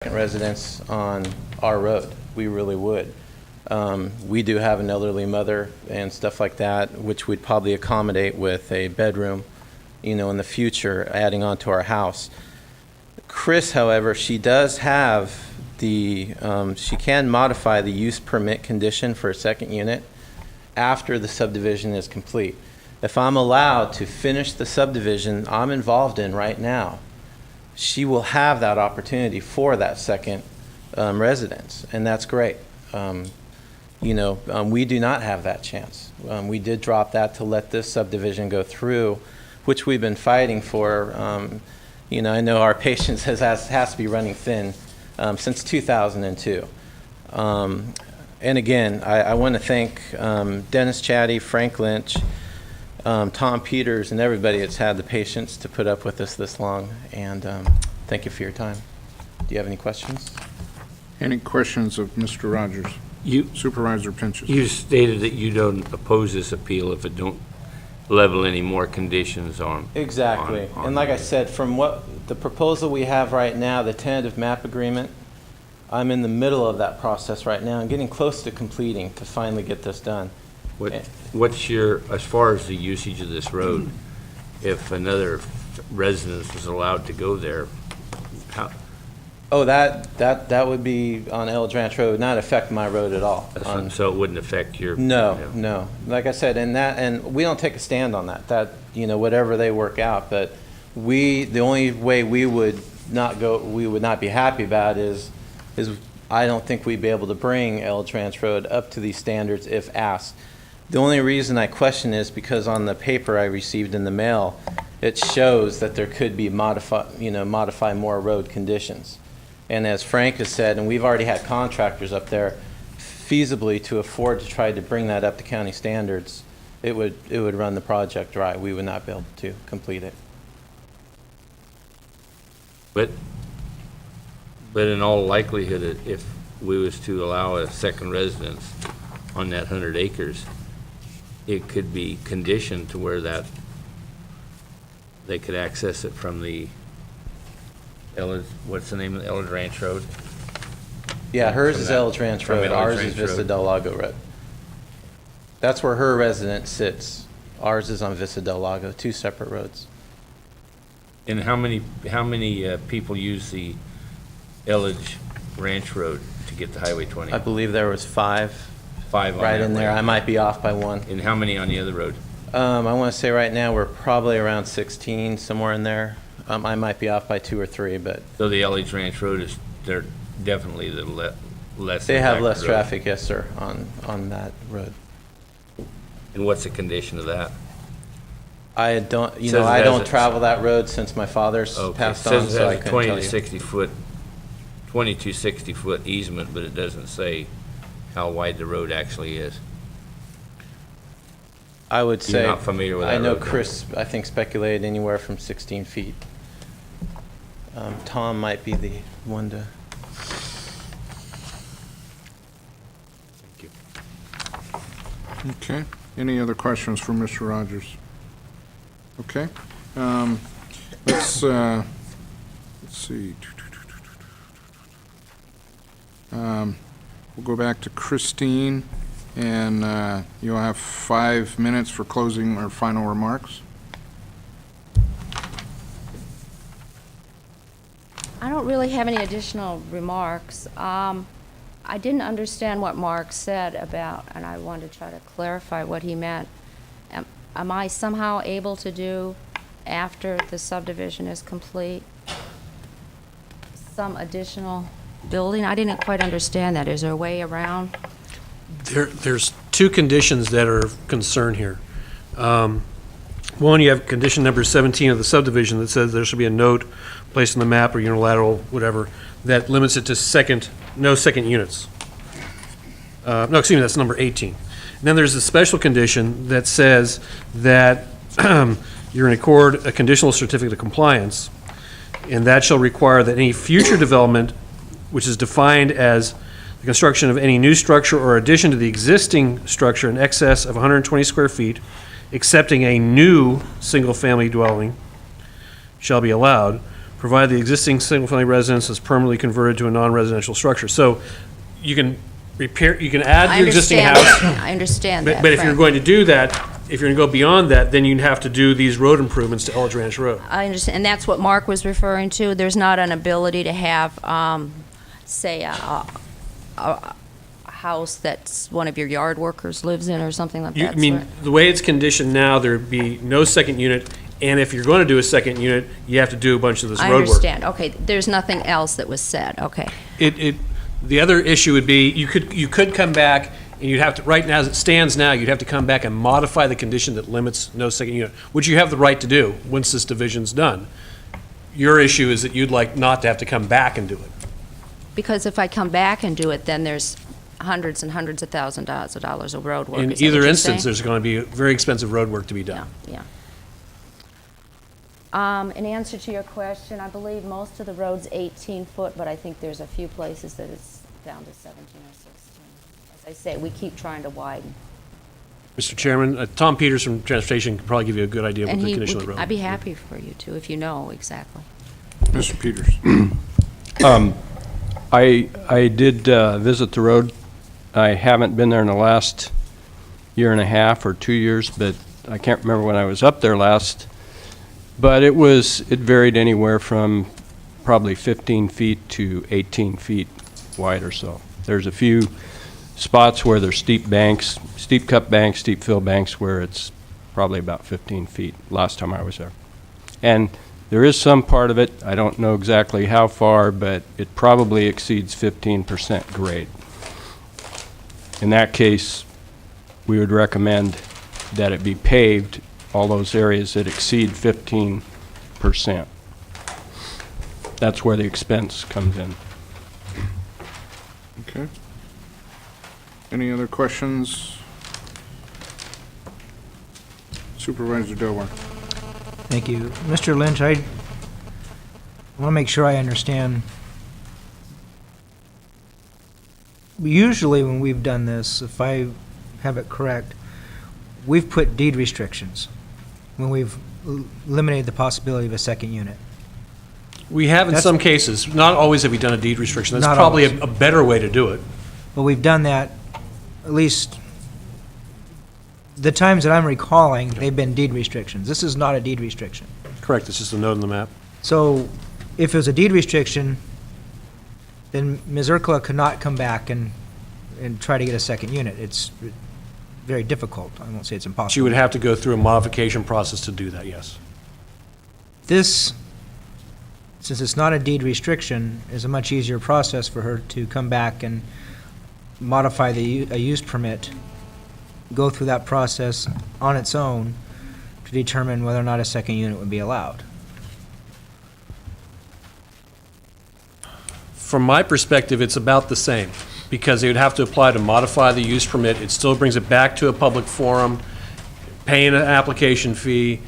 residence on our road. We really would. We do have an elderly mother and stuff like that, which we'd probably accommodate with a bedroom, in the future, adding on to our house. Chris, however, she does have she can modify the use permit condition for a second unit after the subdivision is complete. If I'm allowed to finish the subdivision I'm involved in right now, she will have that opportunity for that second residence, and that's great. We do not have that chance. We did drop that to let this subdivision go through, which we've been fighting for. I know our patience has to be running thin since 2002. And again, I want to thank Dennis Chatty, Frank Lynch, Tom Peters, and everybody that's had the patience to put up with us this long. And thank you for your time. Do you have any questions? Any questions of Mr. Rogers? Supervisor Pinches. You stated that you don't oppose this appeal if it don't level any more conditions on. Exactly. And like I said, from what the proposal we have right now, the tentative map agreement, I'm in the middle of that process right now. I'm getting close to completing to finally get this done. What's your, as far as the usage of this road, if another residence was allowed to go there, how? Oh, that would be on Elledge Ranch Road, would not affect my road at all. So it wouldn't affect your? No. Like I said, and we don't take a stand on that. That, whatever they work out, but the only way we would not be happy about is I don't think we'd be able to bring Elledge Ranch Road up to these standards if asked. The only reason I question is because on the paper I received in the mail, it shows that there could be modify more road conditions. And as Frank has said, and we've already had contractors up there, feasibly to afford to try to bring that up to county standards, it would run the project dry. We would not be able to complete it. But in all likelihood, if we was to allow a second residence on that 100 acres, it could be conditioned to where that they could access it from the what's the name of the Elledge Ranch Road? Yeah, hers is Elledge Ranch Road. Ours is Vista Del Lago Road. That's where her residence sits. Ours is on Vista Del Lago, two separate roads. And how many people use the Elledge Ranch Road to get to Highway 20? I believe there was five on right in there. Road. I might be off by one. And how many on the other road? I want to say right now we're probably around 16, somewhere in there. I might be off by 2 or 3, but so the Elledge Ranch Road they're definitely the less. They have less traffic, yes, sir, on that road. And what's the condition of that? I don't, I don't travel that road since my father's passed on, so I couldn't tell you. It says it has a 20 to 60 foot easement, but it doesn't say how wide the road actually is. I would say, you're not familiar with that I know road, Chris, I think, speculated anywhere from 16 feet. Tom might be the one to. Thank you. Okay. Any other questions for Mr. Rogers? Okay. Let's see. We'll go back to Christine, and you'll have 5 minutes for closing or final remarks. I don't really have any additional remarks. I didn't understand what Mark said about, and I wanted to try to clarify what he meant. Am I somehow able to do, after the subdivision is complete, some additional building? I didn't quite understand that. Is there a way around? There's two conditions that are of concern here. One, you have condition number 17 of the subdivision that says there should be a note placed on the map or unilateral, whatever, that limits it to no second units. No, excuse me, that's number 18. And then there's a special condition that says that you're going to accord a conditional certificate of compliance, and that shall require that any future development, which is defined as the construction of any new structure or addition to the existing structure in excess of 120 square feet, excepting a new single-family dwelling, shall be allowed, provided the existing single-family residence is permanently converted to a non-residential structure. So you can repair, you can add your existing house. I understand that, But if you're Frank. going to do that, if you're going to go beyond that, then you'd have to do these road improvements to Elledge Ranch Road. I understand, and that's what Mark was referring to. There's not an ability to have, say, a house that's one of your yard workers lives in or something like You, that. I mean, the way it's conditioned now, there'd be no second unit, and if you're going to do a second unit, you have to do a bunch of this I road work. understand. Okay, there's nothing else that was said. Okay. The other issue would be, you could come back, and you'd have to, right now, as it stands now, you'd have to come back and modify the condition that limits no second unit, which you have the right to do once this division's done. Your issue is that you'd like not to have to come back and do it. Because if I come back and do it, then there's hundreds and hundreds of thousands of dollars of road work. In Is that what either you're instance, saying? there's going to be very expensive road work to be Yeah, done. yeah. In answer to your question, I believe most of the road's 18 foot, but I think there's a few places that it's down to 17 or 16. As I say, we keep trying to widen. Mr. Chairman, Tom Peters from Transportation can probably give you a good idea of what And the he, condition of the road. I'd be happy for you to, if you know exactly. Mr. Peters. I did visit the road. I haven't been there in the last year and a half or 2 years, but I can't remember when I was up there last. But it varied anywhere from probably 15 feet to 18 feet wide or so. There's a few spots where there's steep banks, steep cut banks, steep fill banks, where it's probably about 15 feet last time I was there. And there is some part of it, I don't know exactly how far, but it probably exceeds 15% grade. In that case, we would recommend that it be paved, all those areas that exceed 15%. That's where the expense comes in. Okay. Any other questions? Supervisor Dilworth. Thank you. Mr. Lynch, I want to make sure I understand. Usually when we've done this, if I have it correct, we've put deed restrictions when we've eliminated the possibility of a second unit. We have in That's- some cases, not always have we done a deed restriction. That's Not probably always. a better way to do it. But we've done that, at least the times that I'm recalling, they've been deed restrictions. This is not a deed restriction. Correct, it's just a note on the map. So if it was a deed restriction, then Ms. Urkela could not come back and try to get a second unit. It's very difficult. I won't say it's impossible. She would have to go through a modification process to do that, yes. This, since it's not a deed restriction, is a much easier process for her to come back and modify a use permit, go through that process on its own to determine whether or not a second unit would be allowed. From my perspective, it's about the same, because they would have to apply to modify the use permit. It still brings it back to a public forum, paying an application fee.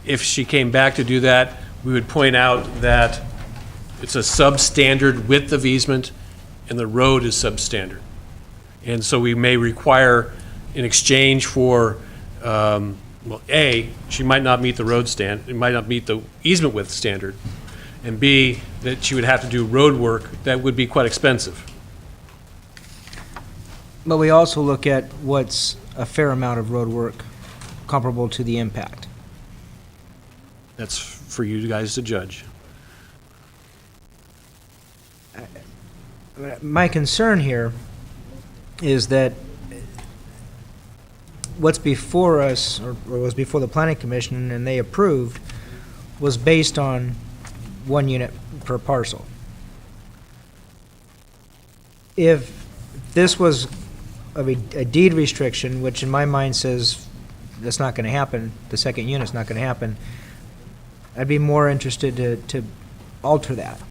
If she came back to do that, we would point out that it's a substandard width of easement, and the road is substandard. And so we may require, in exchange for, well, A, she might not meet the road stand, it might not meet the easement width standard, and B, that she would have to do road work that would be quite expensive. But we also look at what's a fair amount of road work comparable to the impact. That's for you guys to judge. My concern here is that what's before us, or was before the planning commission, and they approved, was based on 1 unit per parcel. If this was a deed restriction, which in my mind says that's not going to happen, the second unit's not going to happen, I'd be more interested to alter that.